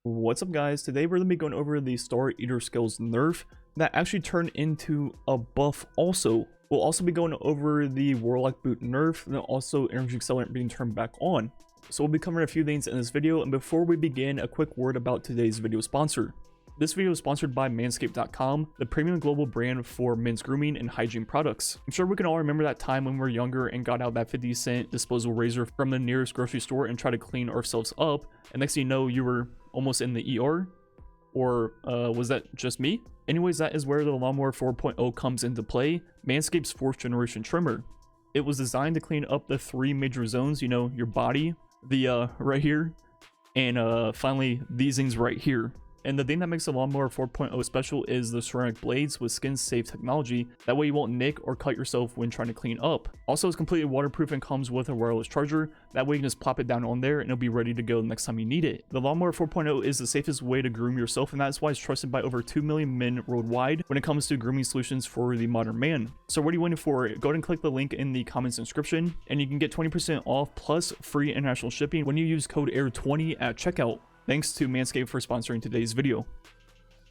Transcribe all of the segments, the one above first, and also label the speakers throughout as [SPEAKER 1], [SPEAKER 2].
[SPEAKER 1] What's up guys, today we're going to be going over the Star Eater skills nerf that actually turned into a buff also. We'll also be going over the Warlock boot nerf and also energy accelerant being turned back on. So we'll be covering a few things in this video, and before we begin, a quick word about today's video sponsor. This video is sponsored by Manscaped.com, the premium global brand for men's grooming and hygiene products. I'm sure we can all remember that time when we were younger and got out that 50-cent disposable razor from the nearest grocery store and tried to clean ourselves up, and next thing you know, you were almost in the ER? Or was that just me? Anyways, that is where the Lawnmower 4.0 comes into play, Manscaped's 4th generation trimmer. It was designed to clean up the 3 major zones, you know, your body, the right here, and finally these things right here. And the thing that makes the Lawnmower 4.0 special is the ceramic blades with skin safe technology. That way you won't nick or cut yourself when trying to clean up. Also, it's completely waterproof and comes with a wireless charger. That way you can just plop it down on there and it'll be ready to go the next time you need it. The Lawnmower 4.0 is the safest way to groom yourself, and that's why it's trusted by over 2 million men worldwide when it comes to grooming solutions for the modern man. So what are you waiting for? Go ahead and click the link in the comments description and you can get 20% off plus free international shipping when you use code AIR20 at checkout. Thanks to Manscaped for sponsoring today's video.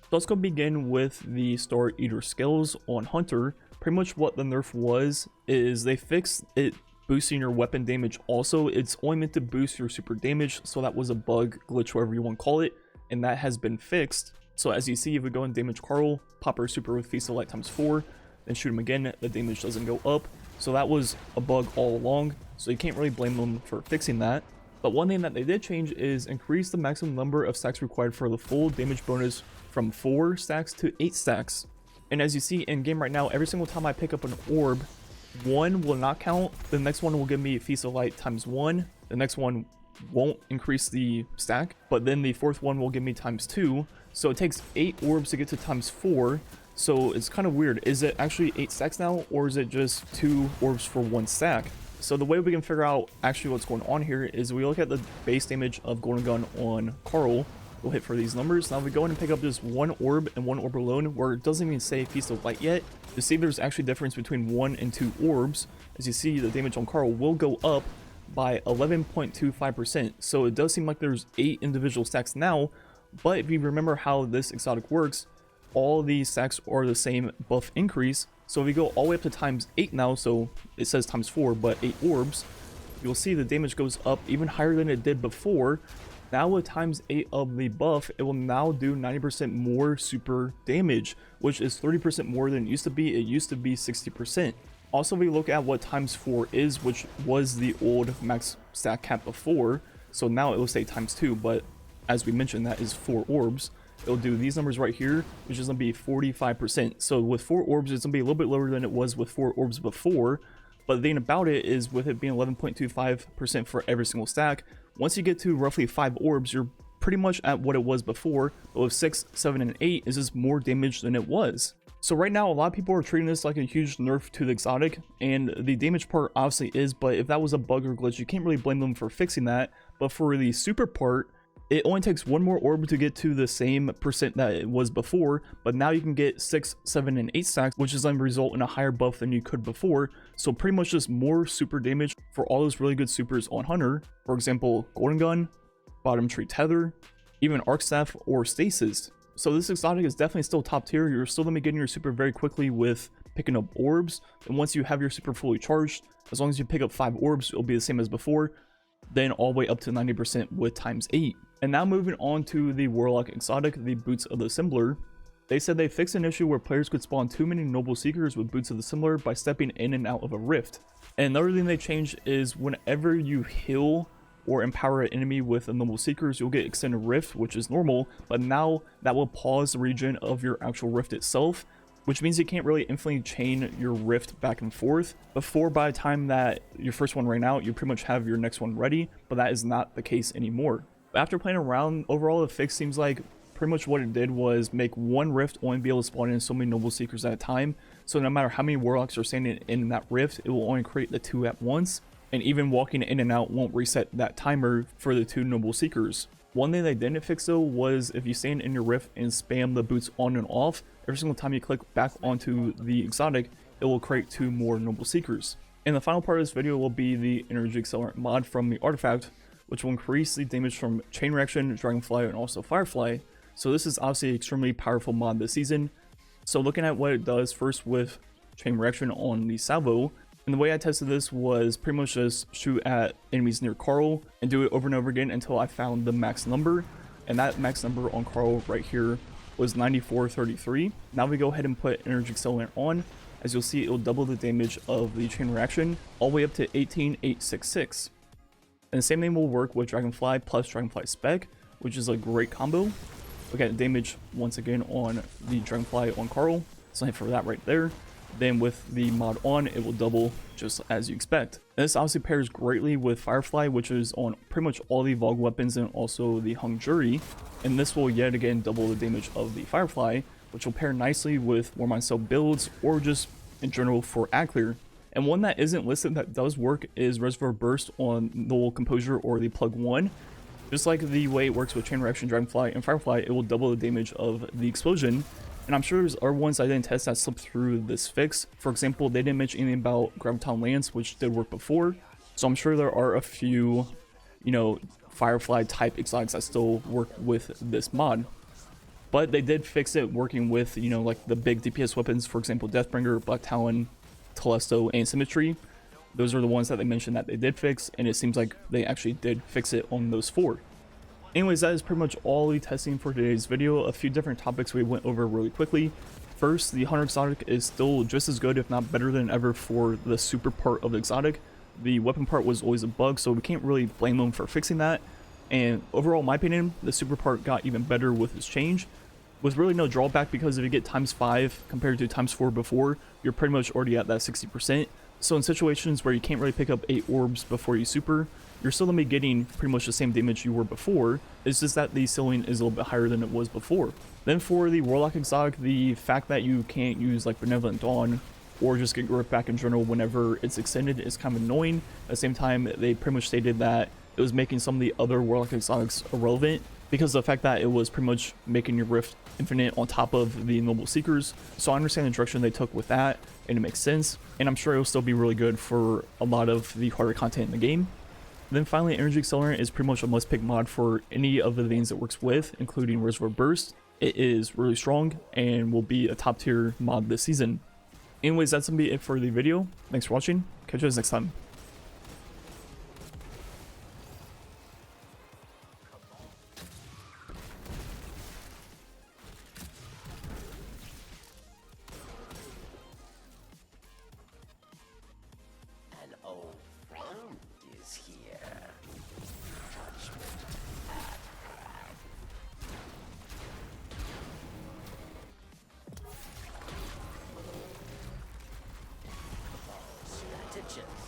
[SPEAKER 1] So let's go begin with the Star Eater skills on Hunter. Pretty much what the nerf was is they fixed it boosting your weapon damage also. It's only meant to boost your super damage, so that was a bug, glitch, whatever you want to call it, and that has been fixed. So as you see, if we go and damage Carl, pop our super with Feast of Light times 4, then shoot him again, the damage doesn't go up. So that was a bug all along, so you can't really blame them for fixing that. But one thing that they did change is increase the maximum number of stacks required for the full damage bonus from 4 stacks to 8 stacks. And as you see in game right now, every single time I pick up an orb, 1 will not count, the next one will give me Feast of Light times 1, the next one won't increase the stack, but then the 4th one will give me times 2, so it takes 8 orbs to get to times 4, so it's kind of weird. Is it actually 8 stacks now, or is it just 2 orbs for 1 stack? So the way we can figure out actually what's going on here is we look at the base damage of Golden Gun on Carl. We'll hit for these numbers. Now we go in and pick up just 1 orb and 1 orb alone, where it doesn't even say Feast of Light yet. To see there's actually a difference between 1 and 2 orbs. As you see, the damage on Carl will go up by 11.25%. So it does seem like there's 8 individual stacks now, but if you remember how this exotic works, all these stacks are the same buff increase. So if we go all the way up to times 8 now, so it says times 4, but 8 orbs, you'll see the damage goes up even higher than it did before. Now with times 8 of the buff, it will now do 90% more super damage, which is 30% more than it used to be. It used to be 60%. Also, we look at what times 4 is, which was the old max stack cap before. So now it will say times 2, but as we mentioned, that is 4 orbs. It'll do these numbers right here, which is going to be 45%. So with 4 orbs, it's going to be a little bit lower than it was with 4 orbs before. But the thing about it is, with it being 11.25% for every single stack, once you get to roughly 5 orbs, you're pretty much at what it was before. But with 6, 7, and 8, it's just more damage than it was. So right now, a lot of people are treating this like a huge nerf to the exotic, and the damage part obviously is, but if that was a bug or glitch, you can't really blame them for fixing that. But for the super part, it only takes 1 more orb to get to the same percent that it was before, but now you can get 6, 7, and 8 stacks, which is going to result in a higher buff than you could before. So pretty much just more super damage for all those really good supers on Hunter. For example, Golden Gun, Bottom Tree Tether, even Arc Staff or Stasis. So this exotic is definitely still top tier. You're still going to be getting your super very quickly with picking up orbs. And once you have your super fully charged, as long as you pick up 5 orbs, it'll be the same as before. Then all the way up to 90% with times 8. And now moving on to the Warlock exotic, the Boots of the Assembler. They said they fixed an issue where players could spawn too many Noble Seekers with Boots of the Assembler by stepping in and out of a rift. And another thing they changed is whenever you heal or empower an enemy with a Noble Seekers, you'll get extended rift, which is normal, but now that will pause the region of your actual rift itself, which means you can't really infinitely chain your rift back and forth. Before, by the time that your first one ran out, you pretty much have your next one ready, but that is not the case anymore. After playing around, overall the fix seems like pretty much what it did was make 1 rift only be able to spawn in so many Noble Seekers at a time. So no matter how many Warlocks are standing in that rift, it will only create the 2 at once. And even walking in and out won't reset that timer for the 2 Noble Seekers. One thing they didn't fix though was if you stand in your rift and spam the boots on and off, every single time you click back onto the exotic, it will create 2 more Noble Seekers. And the final part of this video will be the energy accelerant mod from the artifact, which will increase the damage from Chain Reaction, Dragonfly, and also Firefly. So this is obviously an extremely powerful mod this season. So looking at what it does first with Chain Reaction on the Salvo, and the way I tested this was pretty much just shoot at enemies near Carl and do it over and over again until I found the max number. And that max number on Carl right here was 9433. Now we go ahead and put Energy Accelerant on. As you'll see, it will double the damage of the Chain Reaction all the way up to 18866. And the same thing will work with Dragonfly plus Dragonfly Spec, which is a great combo. Look at damage once again on the Dragonfly on Carl. So for that right there. Then with the mod on, it will double just as you expect. And this obviously pairs greatly with Firefly, which is on pretty much all the Vogue weapons and also the Hung Jury. And this will yet again double the damage of the Firefly, which will pair nicely with Warmind Cell builds or just in general for ad clear. And one that isn't listed that does work is Reservoir Burst on Null Composure or the Plug 1. Just like the way it works with Chain Reaction, Dragonfly, and Firefly, it will double the damage of the explosion. And I'm sure there's other ones I didn't test that slipped through this fix. For example, they didn't mention anything about Graviton Lance, which did work before. So I'm sure there are a few, Firefly type exotics that still work with this mod. But they did fix it working with, like the big DPS weapons, for example, Deathbringer, Black Talon, Telesto, and Symmetry. Those are the ones that they mentioned that they did fix, and it seems like they actually did fix it on those 4. Anyways, that is pretty much all the testing for today's video. A few different topics we went over really quickly. First, the Hunter exotic is still just as good, if not better than ever, for the super part of the exotic. The weapon part was always a bug, so we can't really blame them for fixing that. And overall, in my opinion, the super part got even better with this change, with really no drawback, because if you get ×5 compared to ×4 before, you're pretty much already at that 60%. So in situations where you can't really pick up 8 orbs before you super, you're still going to be getting pretty much the same damage you were before. It's just that the ceiling is a little bit higher than it was before. Then for the Warlock exotic, the fact that you can't use like Benevolent Dawn or just get grip back in general whenever it's extended is kind of annoying. At the same time, they pretty much stated that it was making some of the other Warlock exotics irrelevant because of the fact that it was pretty much making your Rift infinite on top of the Noble Seekers. So I understand the direction they took with that, and it makes sense. And I'm sure it'll still be really good for a lot of the harder content in the game. Then finally, Energy Accelerant is pretty much a must-pick mod for any of the veins it works with, including Reservoir Burst. It is really strong and will be a top-tier mod this season. Anyways, that's going to be it for the video. Thanks for watching. Catch you guys next time.
[SPEAKER 2] An old friend is here. Judgment. Strategic.